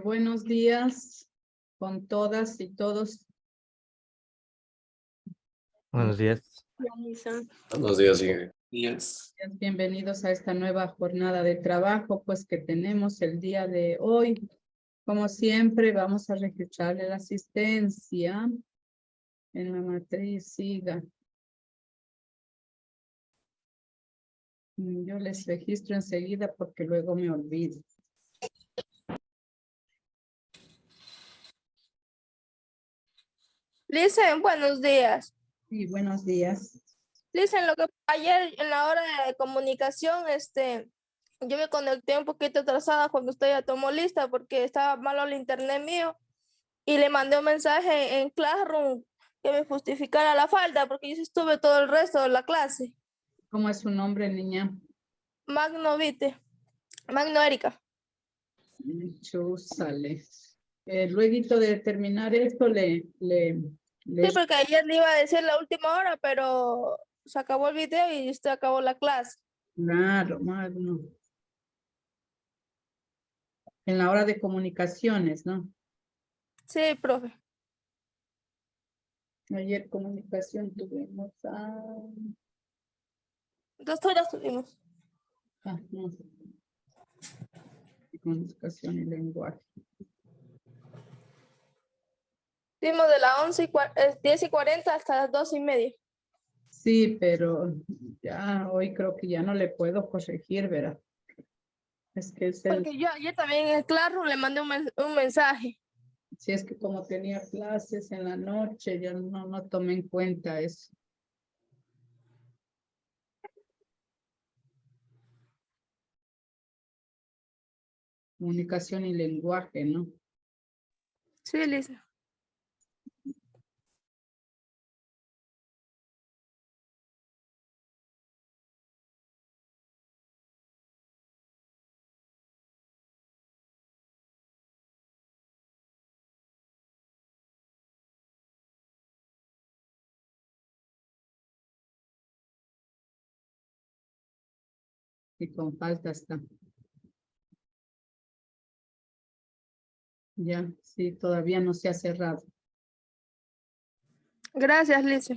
Buenos días con todas y todos. Buenos días. Buenos días, Inge. Bienvenidos a esta nueva jornada de trabajo, pues que tenemos el día de hoy. Como siempre, vamos a registrarle la asistencia en la matriz. Siga. Yo les registro enseguida porque luego me olvido. Listen, buenos días. Sí, buenos días. Listen, lo que ayer en la hora de comunicación, yo me conecté un poquito atrasada cuando usted ya tomó lista porque estaba malo el internet mío y le mandé un mensaje en Classroom que me justificara la falta porque yo sí estuve todo el resto de la clase. ¿Cómo es su nombre, niña? Magno Erika. Chúzale. Luego de terminar esto, Sí, porque ayer le iba a decir la última hora, pero se acabó el video y usted acabó la clase. Claro, Magno. En la hora de comunicaciones, ¿no? Sí, profe. Ayer comunicación tuvimos a... 2 horas tuvimos. no sé. Comunicación y lenguaje. Tuvimos de las 10:40 hasta las 2:30. Sí, pero ya hoy creo que ya no le puedo corregir, ¿verdad? Es que es el... Porque yo ayer también en el Classroom le mandé un mensaje. Si es que como tenía clases en la noche, ya no tomé en cuenta eso. Comunicación y lenguaje, ¿no? Sí, Lisa. Y con falta está. Ya, sí, todavía no se ha cerrado. Gracias, Lisa.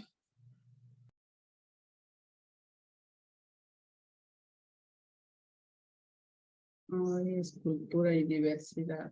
Ay, es cultura y diversidad.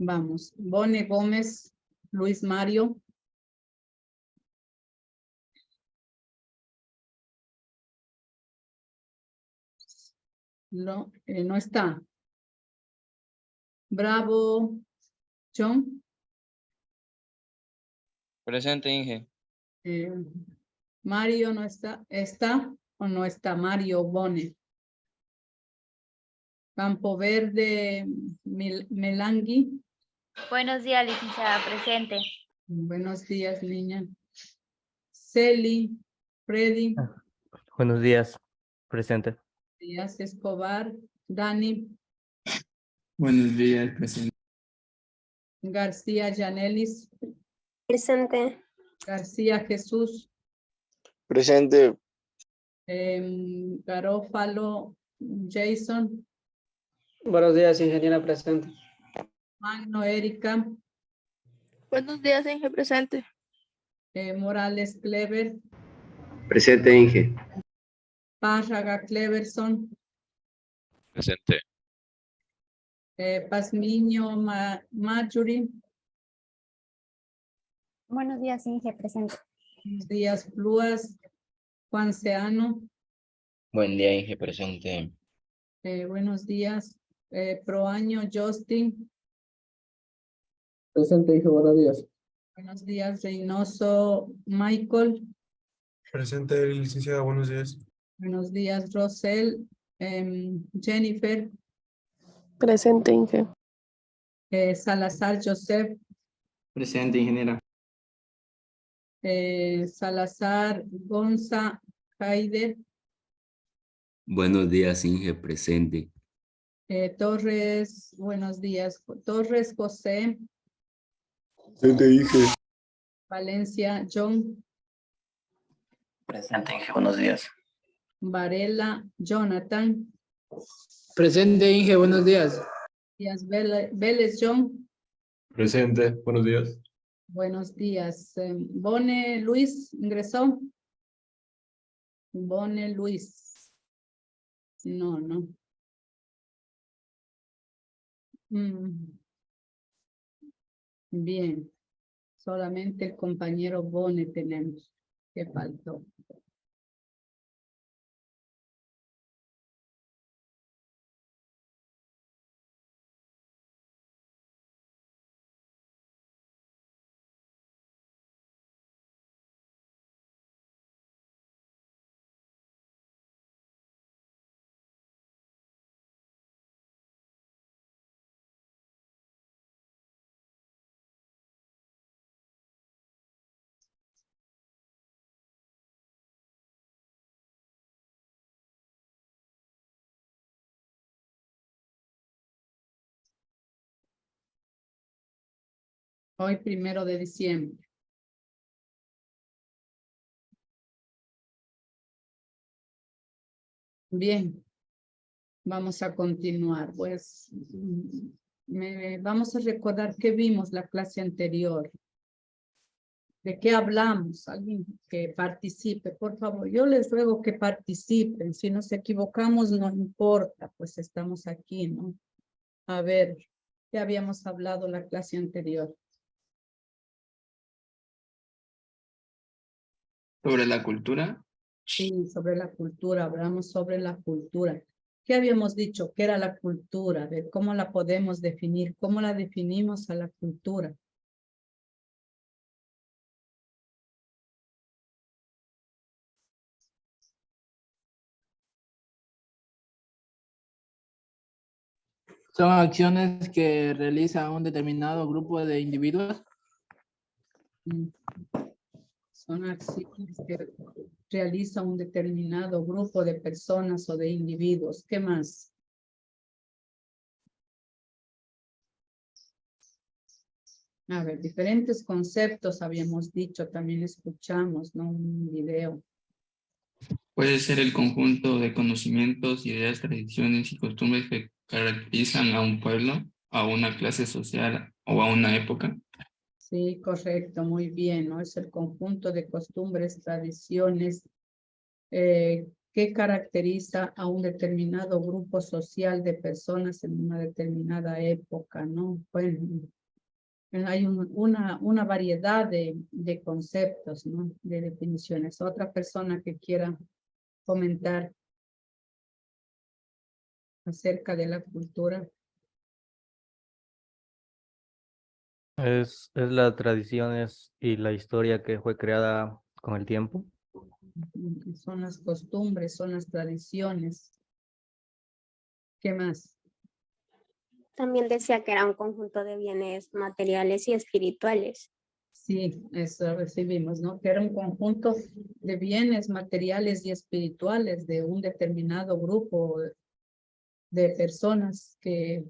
Vamos, Bone Gómez, Luis Mario. No, no está. Bravo, John. Presente, Inge. Mario no está. ¿Está o no está Mario Bone? Campo Verde, Melangui. Buenos días, licenciada, presente. Buenos días, niña. Celi, Freddy. Buenos días. Presente. Díaz Escobar, Dani. Buenos días, presidente. García Yanelis. Presente. García Jesús. Presente. Garófalo Jason. Buenos días, ingeniera presente. Magno Erika. Buenos días, Inge, presente. Morales Clever. Presente, Inge. Párraga Cleverson. Presente. Pazmiño Marjorie. Buenos días, Inge, presente. Buenos días, Fluas. Juan Seano. Buen día, Inge, presente. Buenos días. Proaño Justin. Presente, Inge, buenos días. Buenos días, Reynoso Michael. Presente, licenciada, buenos días. Buenos días, Rosel. Jennifer. Presente, Inge. Salazar Joseph. Presente, ingeniera. Salazar Gonza Haider. Buenos días, Inge, presente. Torres, buenos días. Torres José. Presente, Inge. Valencia John. Presente, Inge, buenos días. Varela Jonathan. Presente, Inge, buenos días. Díaz Vélez John. Presente, buenos días. Buenos días. Bone Luis ingresó. Bone Luis. No, no. Bien. Solamente el compañero Bone tenemos. ¿Qué faltó? Hoy 1 de diciembre. Bien. Vamos a continuar. Pues vamos a recordar qué vimos la clase anterior. ¿De qué hablamos? Alguien que participe, por favor. Yo les ruego que participen. Si nos equivocamos, no importa, pues estamos aquí, ¿no? A ver, ¿qué habíamos hablado la clase anterior? Sobre la cultura. Sí, sobre la cultura. Hablamos sobre la cultura. ¿Qué habíamos dicho? ¿Qué era la cultura? De cómo la podemos definir. ¿Cómo la definimos a la cultura? Son acciones que realiza un determinado grupo de individuos. Son acciones que realiza un determinado grupo de personas o de individuos. ¿Qué más? A ver, diferentes conceptos habíamos dicho, también escuchamos, ¿no? Un video. Puede ser el conjunto de conocimientos, ideas, tradiciones y costumbres que caracterizan a un pueblo, a una clase social o a una época. Sí, correcto, muy bien, ¿no? Es el conjunto de costumbres, tradiciones que caracteriza a un determinado grupo social de personas en una determinada época, ¿no? Bueno, hay una variedad de conceptos, ¿no? De definiciones. Otra persona que quiera comentar acerca de la cultura. Es la tradiciones y la historia que fue creada con el tiempo. Son las costumbres, son las tradiciones. ¿Qué más? También decía que era un conjunto de bienes materiales y espirituales. Sí, eso recibimos, ¿no? Que era un conjunto de bienes materiales y espirituales de un determinado grupo de personas que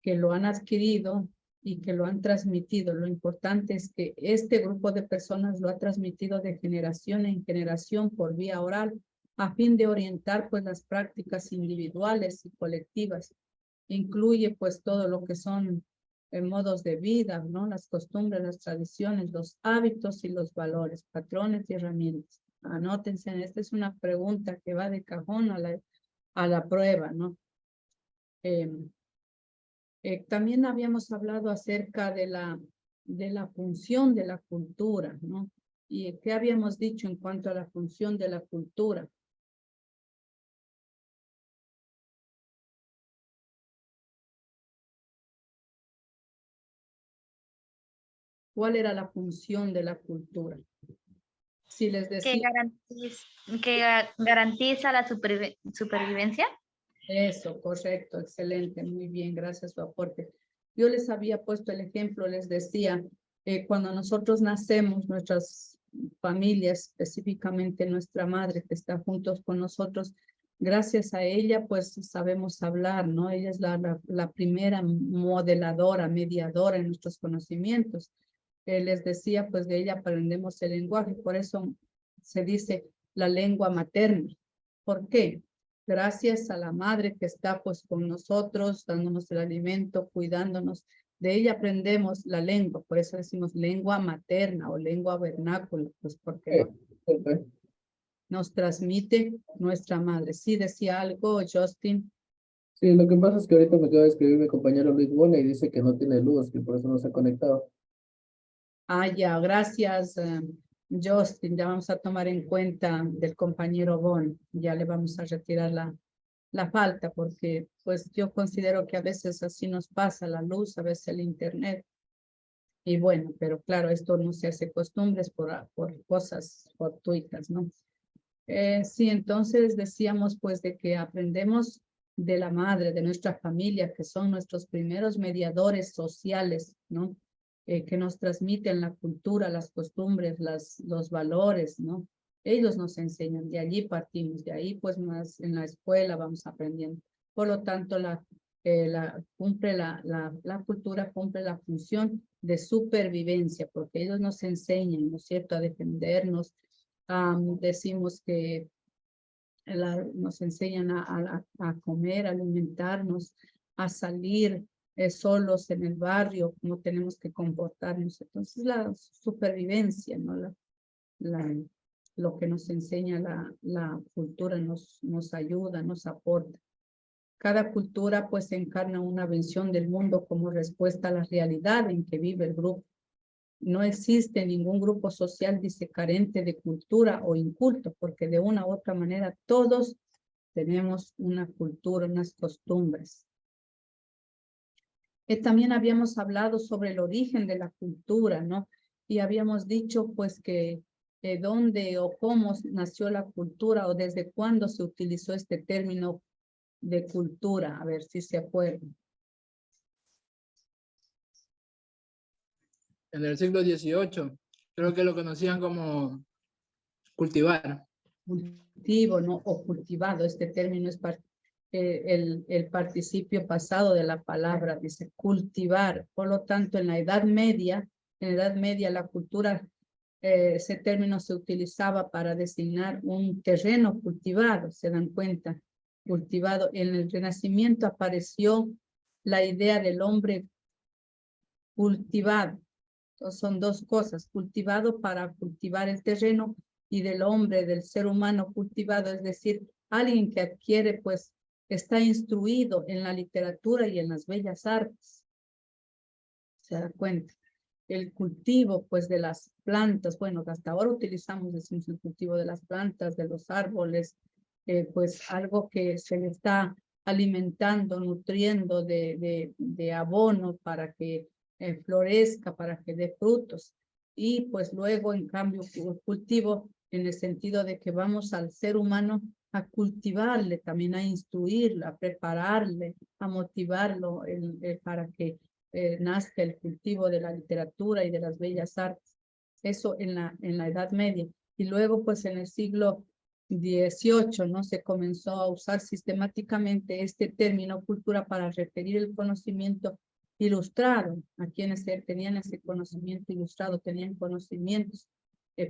lo han adquirido y que lo han transmitido. Lo importante es que este grupo de personas lo ha transmitido de generación en generación por vía oral a fin de orientar pues las prácticas individuales y colectivas. Incluye pues todo lo que son modos de vida, ¿no? Las costumbres, las tradiciones, los hábitos y los valores, patrones y herramientas. Anótense, esta es una pregunta que va de cajón a la prueba, ¿no? También habíamos hablado acerca de la función de la cultura, ¿no? ¿Y qué habíamos dicho en cuanto a la función de la cultura? ¿Cuál era la función de la cultura? Si les decía... Que garantiza la supervivencia. Eso, correcto, excelente, muy bien, gracias por su aporte. Yo les había puesto el ejemplo, les decía, cuando nosotros nacemos, nuestras familias, específicamente nuestra madre que está juntos con nosotros, gracias a ella pues sabemos hablar, ¿no? Ella es la primera modeladora, mediadora en nuestros conocimientos. Les decía, pues de ella aprendemos el lenguaje, por eso se dice la lengua materna. ¿Por qué? Gracias a la madre que está pues con nosotros, dándonos el alimento, cuidándonos. De ella aprendemos la lengua, por eso decimos lengua materna o lengua vernácula, pues porque nos transmite nuestra madre. Sí, decía algo, Justin. Sí, lo que pasa es que ahorita me acaba de escribir mi compañero Luis Bona y dice que no tiene luz, que por eso no se ha conectado. Ah, ya, gracias, Justin. Ya vamos a tomar en cuenta del compañero Bon. Ya le vamos a retirar la falta porque pues yo considero que a veces así nos pasa la luz, a veces el internet. Y bueno, pero claro, esto no se hace costumbres por cosas fortuitas, ¿no? Sí, entonces decíamos pues de que aprendemos de la madre, de nuestra familia, que son nuestros primeros mediadores sociales, ¿no? Que nos transmiten la cultura, las costumbres, los valores, ¿no? Ellos nos enseñan, de allí partimos, de ahí pues más en la escuela vamos aprendiendo. Por lo tanto, la cultura cumple la función de supervivencia, porque ellos nos enseñan, ¿no es cierto?, a defendernos. Decimos que nos enseñan a comer, a alimentarnos, a salir solos en el barrio, cómo tenemos que comportarnos. Entonces la supervivencia, ¿no? Lo que nos enseña la cultura nos ayuda, nos aporta. Cada cultura pues encarna una visión del mundo como respuesta a la realidad en que vive el grupo. No existe ningún grupo social, dice, carente de cultura o inculto, porque de una u otra manera todos tenemos una cultura, unas costumbres. También habíamos hablado sobre el origen de la cultura, ¿no? Y habíamos dicho pues que dónde o cómo nació la cultura o desde cuándo se utilizó este término de cultura, a ver si se acuerdan. En el siglo XVIII, creo que lo conocían como cultivar. Cultivo, ¿no? O cultivado, este término es el participio pasado de la palabra, dice cultivar. Por lo tanto, en la Edad Media la cultura, ese término se utilizaba para designar un terreno cultivado, ¿se dan cuenta? Cultivado. En el Renacimiento apareció la idea del hombre cultivado. Entonces, son dos cosas, cultivado para cultivar el terreno y del hombre, del ser humano cultivado, es decir, alguien que adquiere, pues, está instruido en la literatura y en las bellas artes. ¿Se da cuenta? El cultivo, pues, de las plantas, bueno, hasta ahora utilizamos, decimos, el cultivo de las plantas, de los árboles, pues, algo que se le está alimentando, nutriendo de abono para que florezca, para que dé frutos. Y pues luego, en cambio, cultivo en el sentido de que vamos al ser humano a cultivarle, también a instruirlo, a prepararle, a motivarlo para que nazca el cultivo de la literatura y de las bellas artes. Eso en la Edad Media. Y luego, pues en el siglo XVIII, ¿no? Se comenzó a usar sistemáticamente este término cultura para referir el conocimiento ilustrado, a quienes tenían ese conocimiento ilustrado, tenían conocimientos,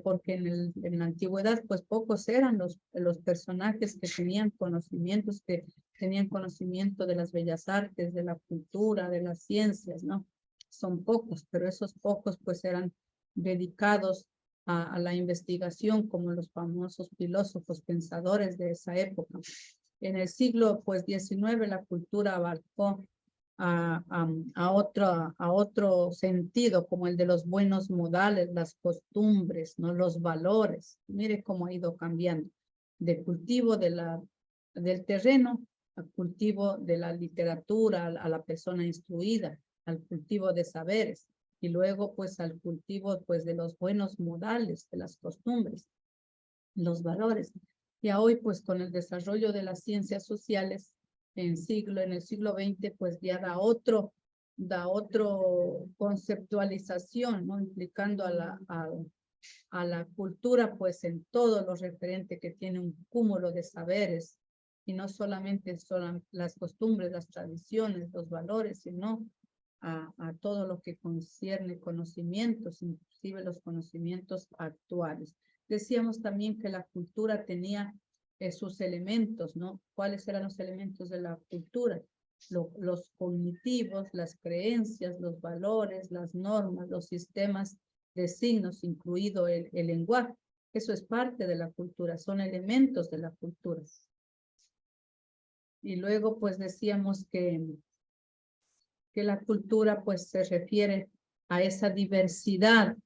porque en la antigüedad pues pocos eran los personajes que tenían conocimientos, que tenían conocimiento de las bellas artes, de la cultura, de las ciencias, ¿no? Son pocos, pero esos pocos pues eran dedicados a la investigación, como los famosos filósofos pensadores de esa época. En el siglo pues XIX la cultura abarcó a otro sentido, como el de los buenos modales, las costumbres, ¿no? Los valores. Mire cómo ha ido cambiando. De cultivo del terreno al cultivo de la literatura, a la persona instruida, al cultivo de saberes, y luego pues al cultivo pues de los buenos modales, de las costumbres, los valores. Y a hoy pues con el desarrollo de las ciencias sociales en el siglo XX pues ya da otro conceptualización, ¿no? Implicando a la cultura pues en todo lo referente que tiene un cúmulo de saberes, y no solamente son las costumbres, las tradiciones, los valores, sino a todo lo que concierne conocimientos, inclusive los conocimientos actuales. Decíamos también que la cultura tenía sus elementos, ¿no? ¿Cuáles eran los elementos de la cultura? Los cognitivos, las creencias, los valores, las normas, los sistemas de signos, incluido el lenguaje. Eso es parte de la cultura, son elementos de la cultura. Y luego pues decíamos que la cultura pues se refiere a esa diversidad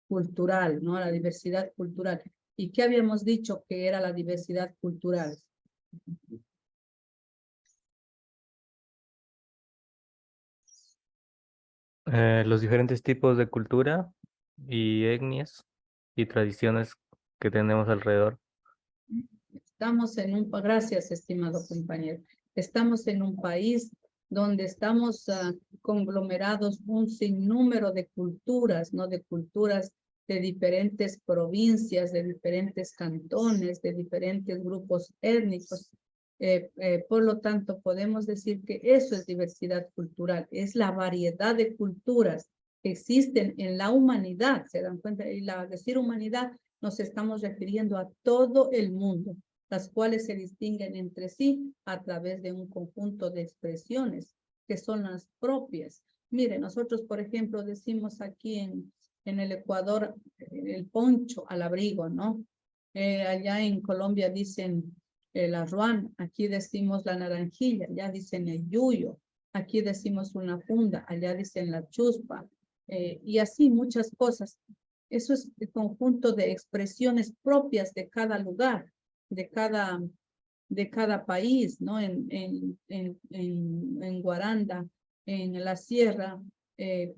cultural, ¿no? A la diversidad cultural. ¿Y qué habíamos dicho que era la diversidad cultural? Los diferentes tipos de cultura y etnias y tradiciones que tenemos alrededor. Estamos en un, gracias estimado compañero, estamos en un país donde estamos conglomerados un sinnúmero de culturas, ¿no? De culturas de diferentes provincias, de diferentes cantones, de diferentes grupos étnicos. Por lo tanto, podemos decir que eso es diversidad cultural, es la variedad de culturas que existen en la humanidad, ¿se dan cuenta? Y decir humanidad nos estamos refiriendo a todo el mundo, las cuales se distinguen entre sí a través de un conjunto de expresiones que son las propias. Mire, nosotros, por ejemplo, decimos aquí en el Ecuador el poncho al abrigo, ¿no? Allá en Colombia dicen la ruana, aquí decimos la naranjilla, allá dicen el yuyo, aquí decimos una funda, allá dicen la chuspa, y así muchas cosas. Eso es el conjunto de expresiones propias de cada lugar, de cada país, ¿no? En Guaranda, en la sierra,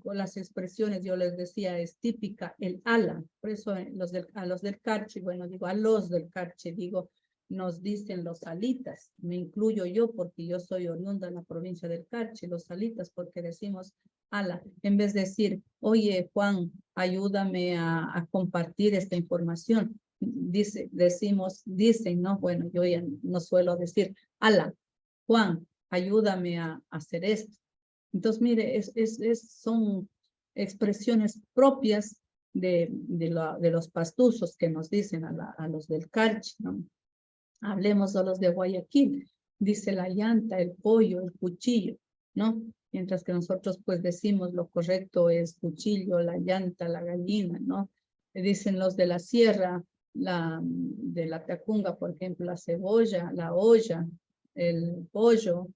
con las expresiones, yo les decía, es típica el ala. Por eso a los del Carchi, bueno, digo, a los del Carchi, digo, nos dicen los alitas. Me incluyo yo porque yo soy oriunda de la provincia del Carchi, los alitas, porque decimos ala, en vez de decir, oye, Juan, ayúdame a compartir esta información. Dicen, ¿no? Bueno, yo ya no suelo decir, ala, Juan, ayúdame a hacer esto. Entonces, mire, son expresiones propias de los pastuzos que nos dicen a los del Carchi, ¿no? Hablemos de los de Guayaquil, dice la llanta, el pollo, el cuchillo, ¿no? Mientras que nosotros pues decimos lo correcto es cuchillo, la llanta, la gallina, ¿no? Dicen los de la sierra, de la Tacunga, por ejemplo, la cebolla, la olla, el pollo,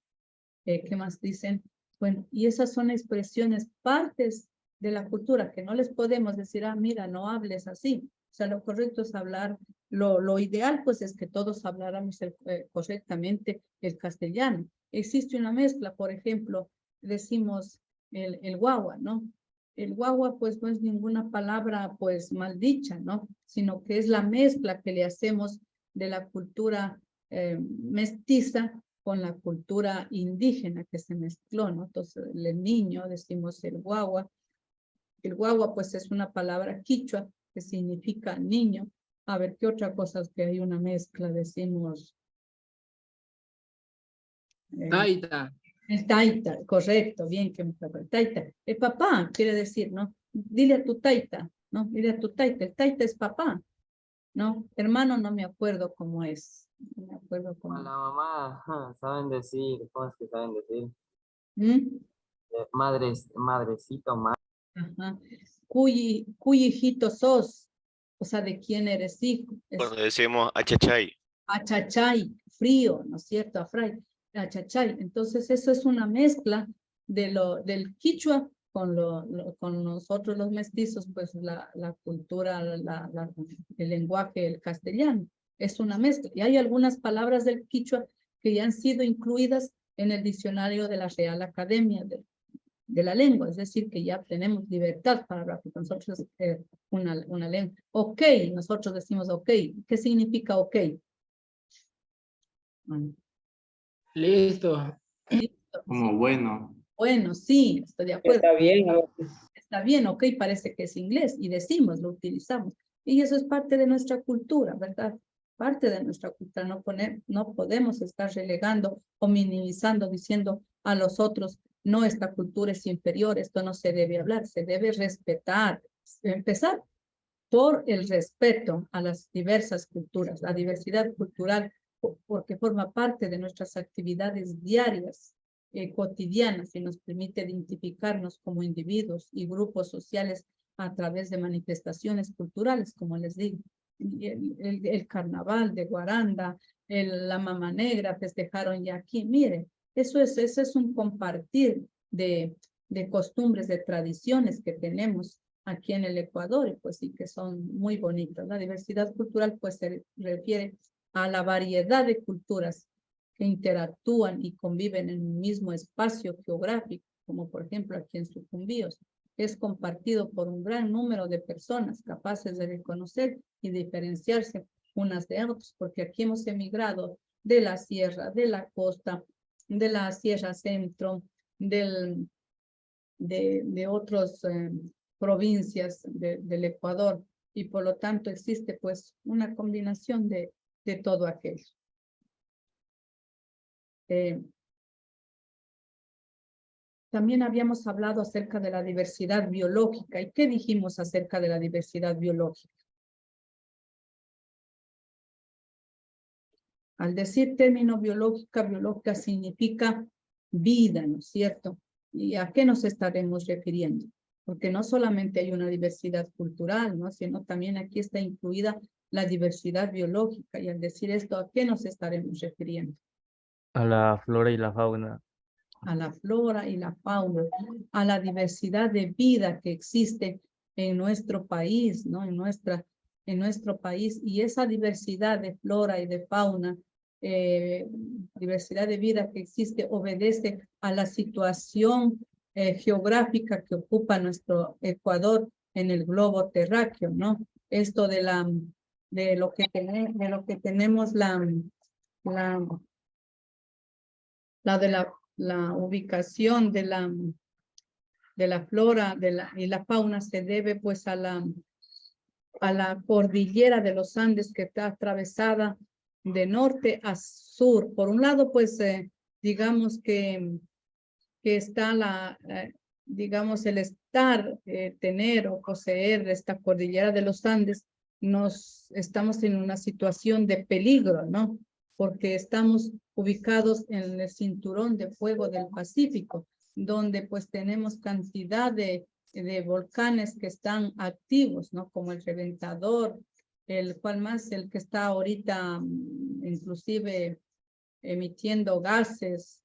¿qué más dicen? Bueno, y esas son expresiones, partes de la cultura, que no les podemos decir, mira, no hables así. O sea, lo correcto es hablar, lo ideal pues es que todos habláramos correctamente el castellano. Existe una mezcla, por ejemplo, decimos el guagua, ¿no? El guagua pues no es ninguna palabra pues maldicha, ¿no? Sino que es la mezcla que le hacemos de la cultura mestiza con la cultura indígena que se mezcló, ¿no? Entonces el niño decimos el guagua. El guagua pues es una palabra quichua que significa niño. A ver, ¿qué otra cosa es que hay una mezcla? Decimos Taita. el taita, correcto, bien que me acuerdo. El taita, el papá quiere decir, ¿no? Dile a tu taita, ¿no? Dile a tu taita, el taita es papá, ¿no? Hermano, no me acuerdo cómo es. No me acuerdo cómo. A la mamá, saben decir, ¿cómo es que saben decir? Madrecito, madre. Ajá. Cuy hijito sos, o sea, ¿de quién eres hijo? Cuando decimos achachay. Achachay, frío, ¿no es cierto? Afray, achachay. Entonces, eso es una mezcla del quichua con nosotros los mestizos, pues la cultura, el lenguaje, el castellano. Es una mezcla. Y hay algunas palabras del quichua que ya han sido incluidas en el diccionario de la Real Academia de la Lengua. Es decir, que ya tenemos libertad para hablar con nosotros una lengua. Ok, nosotros decimos ok. ¿Qué significa ok? Bueno. Listo. Listo. Como bueno. Bueno, sí, estoy de acuerdo. Está bien. Está bien, ok, parece que es inglés y decimos, lo utilizamos. Y eso es parte de nuestra cultura, ¿verdad? Parte de nuestra cultura. No podemos estar relegando o minimizando, diciendo a los otros, no, esta cultura es inferior, esto no se debe hablar, se debe respetar. Empezar por el respeto a las diversas culturas, la diversidad cultural, porque forma parte de nuestras actividades diarias, cotidianas, y nos permite identificarnos como individuos y grupos sociales a través de manifestaciones culturales, como les digo. El carnaval de Guaranda, la Mama Negra festejaron ya aquí. Mire, eso es un compartir de costumbres, de tradiciones que tenemos aquí en el Ecuador, y pues sí que son muy bonitas. La diversidad cultural pues se refiere a la variedad de culturas que interactúan y conviven en un mismo espacio geográfico, como por ejemplo aquí en Sucumbíos. Es compartido por un gran número de personas capaces de reconocer y diferenciarse unas de otras, porque aquí hemos emigrado de la sierra, de la costa, de la sierra centro, de otras provincias del Ecuador, y por lo tanto existe pues una combinación de todo aquello. También habíamos hablado acerca de la diversidad biológica. ¿Y qué dijimos acerca de la diversidad biológica? Al decir término biológica significa vida, ¿no es cierto? ¿Y a qué nos estaremos refiriendo? Porque no solamente hay una diversidad cultural, ¿no? Sino también aquí está incluida la diversidad biológica. Y al decir esto, ¿a qué nos estaremos refiriendo? A la flora y la fauna. A la flora y la fauna, a la diversidad de vida que existe en nuestro país, ¿no? En nuestro país, y esa diversidad de flora y de fauna, diversidad de vida que existe, obedece a la situación geográfica que ocupa nuestro Ecuador en el globo terráqueo, ¿no? Esto de lo que tenemos la ubicación de la flora y la fauna se debe pues a la cordillera de los Andes, que está atravesada de norte a sur. Por un lado, pues digamos que está digamos el estar, tener o poseer esta cordillera de los Andes, estamos en una situación de peligro, ¿no? Porque estamos ubicados en el cinturón de fuego del Pacífico, donde pues tenemos cantidad de volcanes que están activos, ¿no? Como el Reventador, el que está ahorita inclusive emitiendo gases,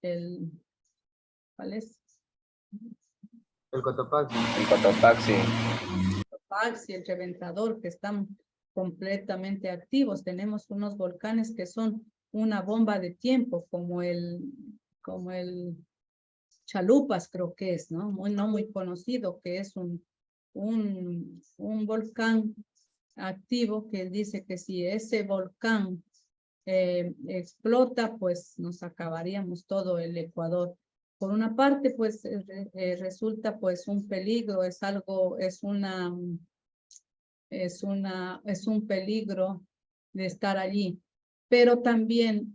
¿cuál es? El Cotopaxi. El Cotopaxi. El Reventador, que están completamente activos. Tenemos unos volcanes que son una bomba de tiempo, como el Chalupas, creo que es, ¿no? No muy conocido, que es un volcán activo, que dice que si ese volcán explota, pues nos acabaríamos todo el Ecuador. Por una parte, pues resulta pues un peligro, es un peligro de estar allí. Pero también,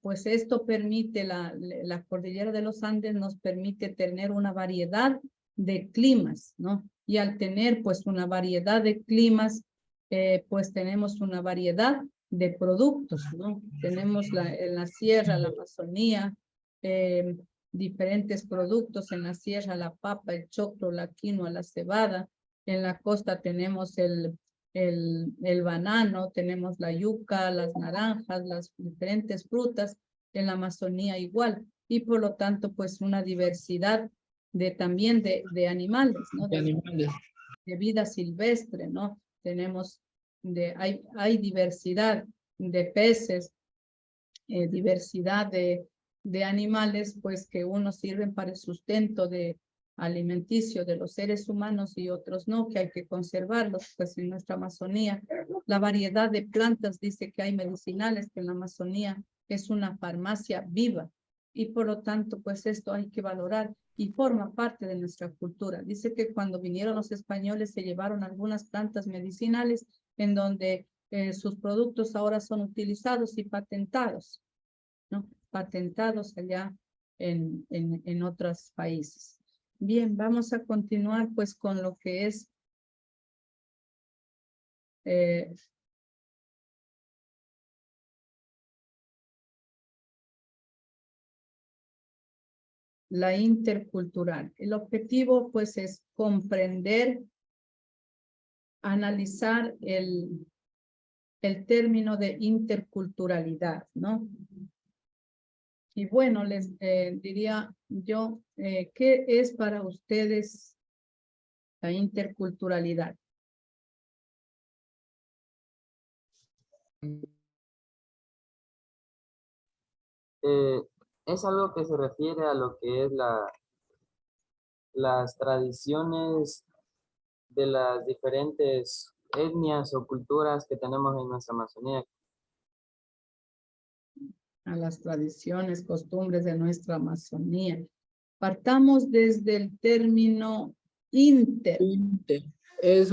pues esto permite, la cordillera de los Andes nos permite tener una variedad de climas, ¿no? Y al tener pues una variedad de climas, pues tenemos una variedad de productos, ¿no? Tenemos en la sierra, la Amazonía, diferentes productos. En la sierra, la papa, el choclo, la quinoa, la cebada. En la costa tenemos el banano, tenemos la yuca, las naranjas, las diferentes frutas, en la Amazonía igual, y por lo tanto, pues una diversidad también de animales, ¿no? De animales. De vida silvestre, ¿no? Tenemos, hay diversidad de peces, diversidad de animales, pues que unos sirven para el sustento alimenticio de los seres humanos y otros no, que hay que conservarlos, pues en nuestra Amazonía. La variedad de plantas dice que hay medicinales, que en la Amazonía es una farmacia viva y por lo tanto, pues esto hay que valorar y forma parte de nuestra cultura. Dice que cuando vinieron los españoles se llevaron algunas plantas medicinales en donde sus productos ahora son utilizados y patentados, ¿no? Patentados allá en otros países. Bien, vamos a continuar pues con lo que es la intercultural. El objetivo pues es comprender, analizar el término de interculturalidad, ¿no? Y bueno, les diría yo, ¿qué es para ustedes la interculturalidad? Es algo que se refiere a lo que es las tradiciones de las diferentes etnias o culturas que tenemos en nuestra Amazonía. A las tradiciones, costumbres de nuestra Amazonía. Partamos desde el término inter. Es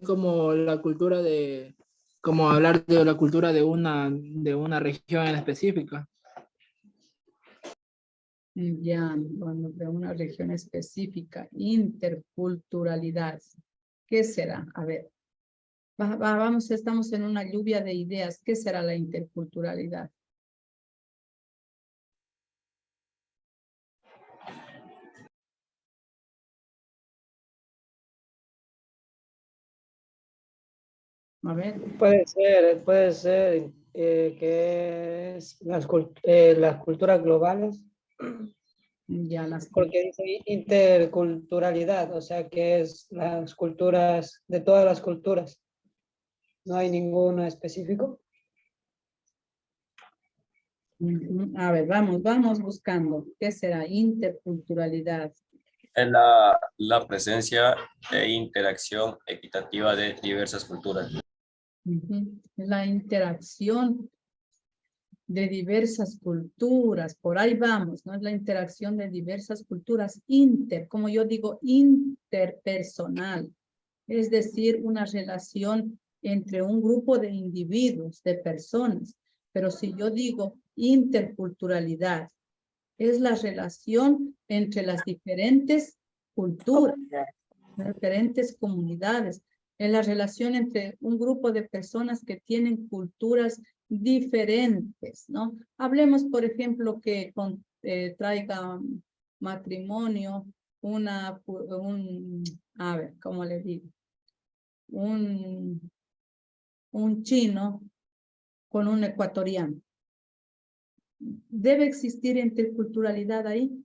como la cultura como hablar de la cultura de una región en específica. Ya, bueno, de una región específica, interculturalidad. ¿Qué será? A ver, vamos, estamos en una lluvia de ideas. ¿Qué será la interculturalidad? A ver. Puede ser que es las culturas globales. Ya porque dice interculturalidad, o sea que es las culturas, de todas las culturas. No hay ninguno específico. A ver, vamos buscando. ¿Qué será interculturalidad? Es la presencia e interacción equitativa de diversas culturas. La interacción de diversas culturas, por ahí vamos, ¿no? Es la interacción de diversas culturas, como yo digo, interpersonal, es decir, una relación entre un grupo de individuos, de personas, pero si yo digo interculturalidad, es la relación entre las diferentes culturas, diferentes comunidades, es la relación entre un grupo de personas que tienen culturas diferentes, ¿no? Hablemos, por ejemplo, que traiga matrimonio a ver, ¿cómo le digo? Un chino con un ecuatoriano. ¿Debe existir interculturalidad ahí?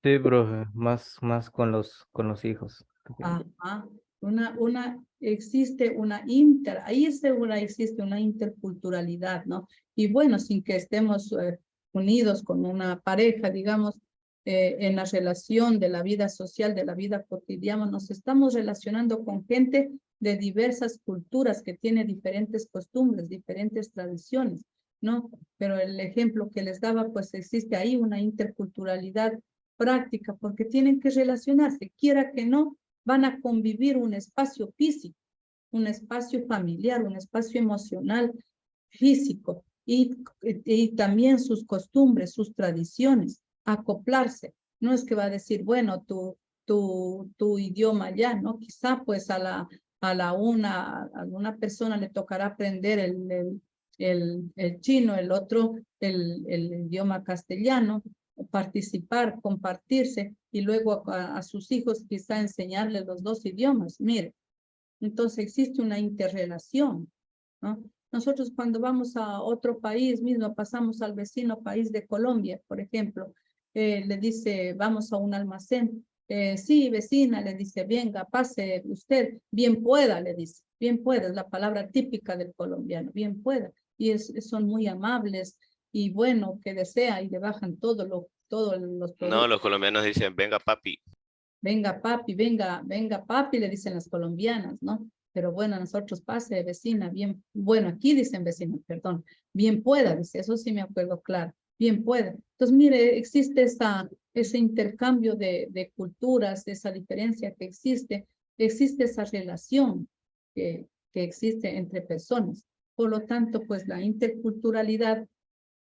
Sí, profe, más con los hijos. Ajá. Existe una interculturalidad, ¿no? Y bueno, sin que estemos unidos con una pareja, digamos, en la relación de la vida social, de la vida cotidiana, nos estamos relacionando con gente de diversas culturas que tiene diferentes costumbres, diferentes tradiciones, ¿no? Pero el ejemplo que les daba, pues existe ahí una interculturalidad práctica, porque tienen que relacionarse, quiera que no, van a convivir un espacio físico, un espacio familiar, un espacio emocional, físico, y también sus costumbres, sus tradiciones, acoplarse. No es que va a decir, bueno, tu idioma ya, ¿no? Quizá pues a una persona le tocará aprender el chino, el otro el idioma castellano, participar, compartirse y luego a sus hijos quizá enseñarles los dos idiomas. Mire, entonces existe una interrelación, ¿no? Nosotros cuando vamos a otro país mismo, pasamos al vecino país de Colombia, por ejemplo, le dice, vamos a un almacén. Sí, vecina, le dice, venga, pase usted, bien pueda, le dice, bien pueda, es la palabra típica del colombiano, bien pueda. Y son muy amables y bueno, que desea y le bajan todos los productos. No, los colombianos dicen, venga papi. Venga papi, venga papi, le dicen las colombianas, ¿no? Pero bueno, nosotros pase, vecina, bien, bueno, aquí dicen vecina, perdón, bien pueda, dice, eso sí me acuerdo claro, bien pueda. Entonces, mire, existe ese intercambio de culturas, esa diferencia que existe esa relación que existe entre personas. Por lo tanto, pues la interculturalidad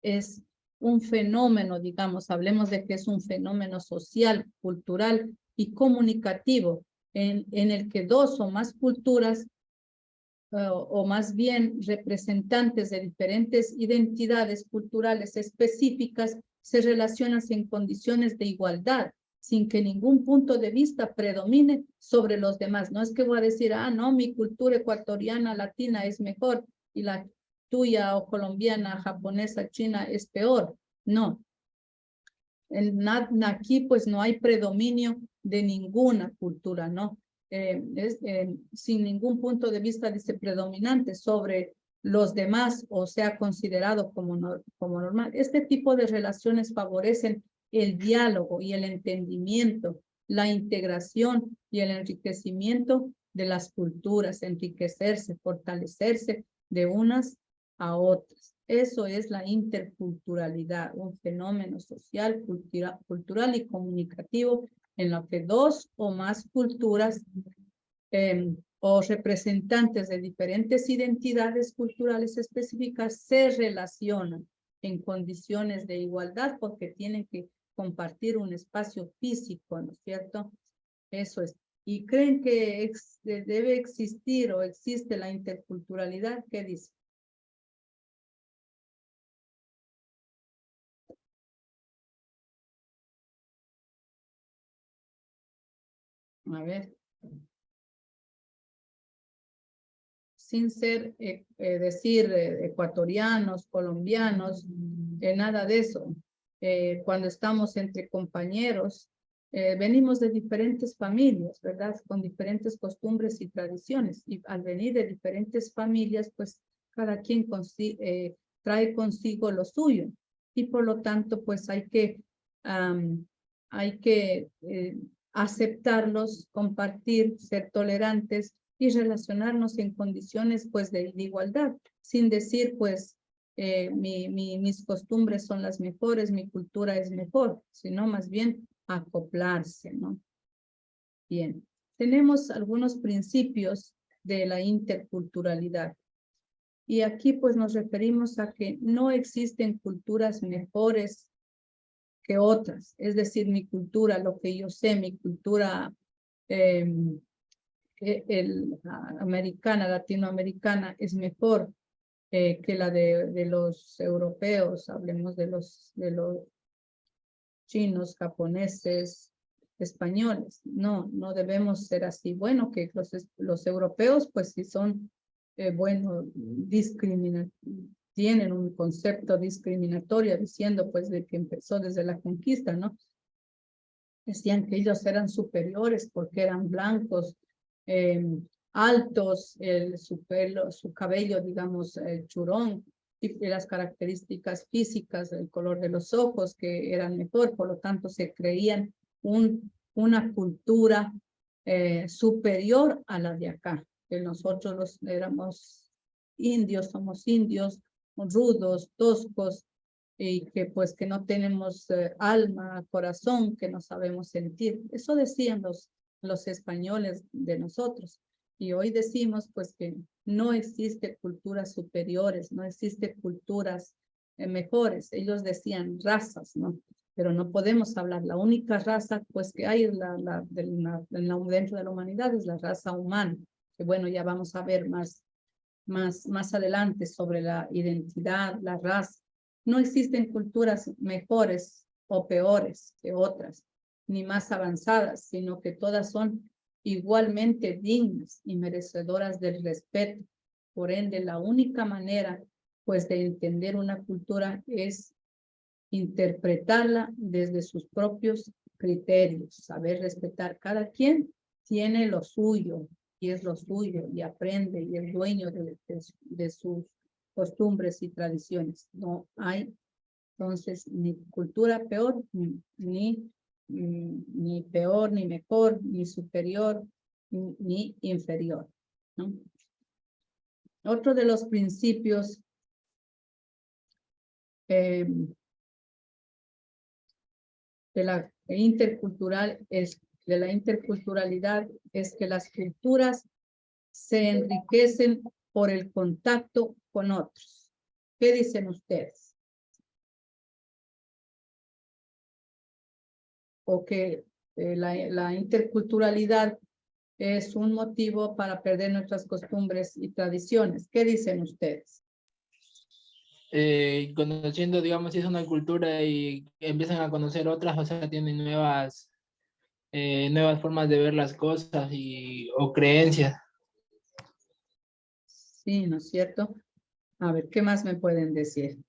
es un fenómeno, digamos, hablemos de que es un fenómeno social, cultural y comunicativo en el que dos o más culturas o más bien representantes de diferentes identidades culturales específicas se relacionan en condiciones de igualdad, sin que ningún punto de vista predomine sobre los demás. No es que voy a decir, ah, no, mi cultura ecuatoriana, latina es mejor y la tuya o colombiana, japonesa, china es peor. No. Aquí pues no hay predominio de ninguna cultura, ¿no? Sin ningún punto de vista dice predominante sobre los demás o sea considerado como normal. Este tipo de relaciones favorecen el diálogo y el entendimiento, la integración y el enriquecimiento de las culturas, enriquecerse, fortalecerse de unas a otras. Eso es la interculturalidad, un fenómeno social, cultural y comunicativo en lo que dos o más culturas o representantes de diferentes identidades culturales específicas se relacionan en condiciones de igualdad porque tienen que compartir un espacio físico, ¿no es cierto? Eso es. ¿Y creen que debe existir o existe la interculturalidad? ¿Qué dice? A ver. Sin ser, decir ecuatorianos, colombianos, nada de eso. Cuando estamos entre compañeros, venimos de diferentes familias, ¿verdad? Con diferentes costumbres y tradiciones. Y al venir de diferentes familias, pues cada quien trae consigo lo suyo. Y por lo tanto, pues hay que aceptarlos, compartir, ser tolerantes y relacionarnos en condiciones pues de igualdad, sin decir pues mis costumbres son las mejores, mi cultura es mejor, sino más bien acoplarse, ¿no? Bien, tenemos algunos principios de la interculturalidad. Y aquí pues nos referimos a que no existen culturas mejores que otras, es decir, mi cultura, lo que yo sé, mi cultura americana, latinoamericana es mejor que la de los europeos, hablemos de los chinos, japoneses, españoles. No, no debemos ser así. Bueno, que los europeos pues sí son, bueno, tienen un concepto discriminatorio diciendo pues de que empezó desde la conquista, ¿no? Decían que ellos eran superiores porque eran blancos, altos, su cabello, digamos, churón, y las características físicas, el color de los ojos, que eran mejor, por lo tanto se creían una cultura superior a la de acá, que nosotros éramos indios, somos indios, rudos, toscos, y que pues que no tenemos alma, corazón, que no sabemos sentir. Eso decían los españoles de nosotros. Y hoy decimos pues que no existe culturas superiores, no existe culturas mejores. Ellos decían razas, ¿no? Pero no podemos hablar. La única raza pues que hay dentro de la humanidad es la raza humana. Que bueno, ya vamos a ver más adelante sobre la identidad, la raza. No existen culturas mejores o peores que otras, ni más avanzadas, sino que todas son igualmente dignas y merecedoras del respeto Por ende, la única manera pues de entender una cultura es interpretarla desde sus propios criterios, saber respetar. Cada quien tiene lo suyo y es lo suyo y aprende y es dueño de sus costumbres y tradiciones. No hay entonces ni cultura peor, ni peor, ni mejor, ni superior, ni inferior, ¿no? Otro de los principios de la interculturalidad es que las culturas se enriquecen por el contacto con otros. ¿Qué dicen ustedes? O que la interculturalidad es un motivo para perder nuestras costumbres y tradiciones. ¿Qué dicen ustedes? Conociendo, digamos, si es una cultura y empiezan a conocer otras, o sea, tienen nuevas formas de ver las cosas o creencias. Sí, ¿no es cierto? A ver, ¿qué más me pueden decir?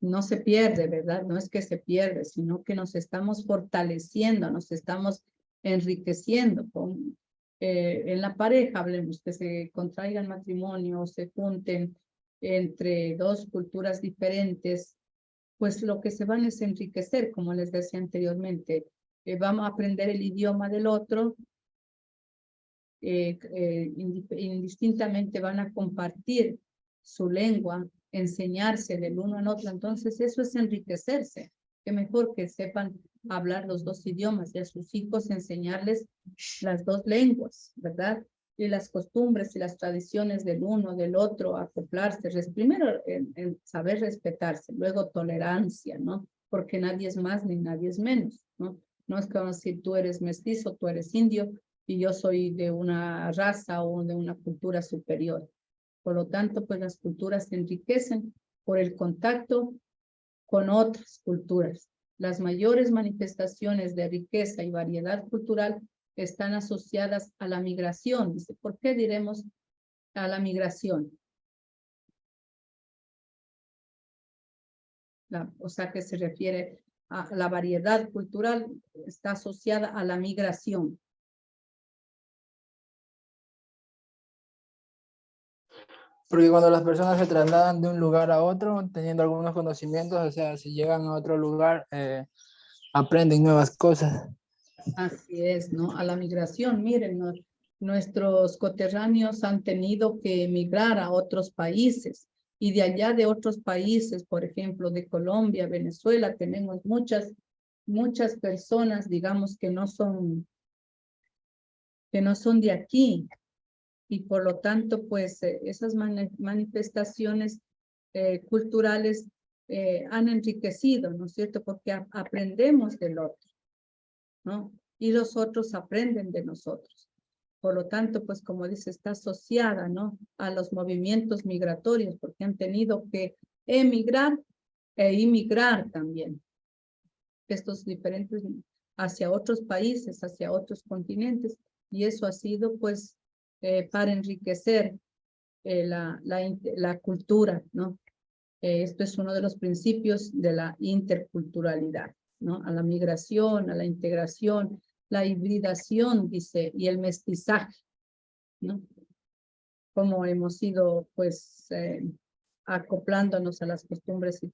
No se pierde, ¿verdad? No es que se pierde, sino que nos estamos fortaleciendo, nos estamos enriqueciendo. En la pareja, hablemos, que se contraigan matrimonio, se junten entre dos culturas diferentes, pues lo que se van es enriquecer, como les decía anteriormente. Vamos a aprender el idioma del otro, indistintamente van a compartir su lengua, enseñarse del uno al otro. Entonces eso es enriquecerse. Qué mejor que sepan hablar los dos idiomas y a sus hijos enseñarles las dos lenguas, ¿verdad? Y las costumbres y las tradiciones del uno, del otro, acoplarse. Primero en saber respetarse, luego tolerancia, ¿no? Porque nadie es más ni nadie es menos, ¿no? No es como si tú eres mestizo, tú eres indio y yo soy de una raza o de una cultura superior. Por lo tanto, pues las culturas se enriquecen por el contacto con otras culturas. Las mayores manifestaciones de riqueza y variedad cultural están asociadas a la migración. Dice, ¿por qué diremos a la migración? O sea, que se refiere a la variedad cultural, está asociada a la migración. Porque cuando las personas se trasladan de un lugar a otro, teniendo algunos conocimientos, o sea, si llegan a otro lugar, aprenden nuevas cosas. Así es, ¿no? A la migración, miren, nuestros coterráneos han tenido que emigrar a otros países y de allá de otros países, por ejemplo, de Colombia, Venezuela, tenemos muchas personas, digamos, que no son de aquí. Y por lo tanto, pues esas manifestaciones culturales han enriquecido, ¿no es cierto? Porque aprendemos del otro, ¿no? Y los otros aprenden de nosotros. Por lo tanto, pues como dice, está asociada, ¿no? A los movimientos migratorios, porque han tenido que emigrar e inmigrar también. Estos diferentes hacia otros países, hacia otros continentes. Y eso ha sido, pues, para enriquecer la cultura, ¿no? Esto es uno de los principios de la interculturalidad, ¿no? A la migración, a la integración, la hibridación, dice, y el mestizaje, ¿no? Como hemos ido, pues, acoplándonos a las costumbres y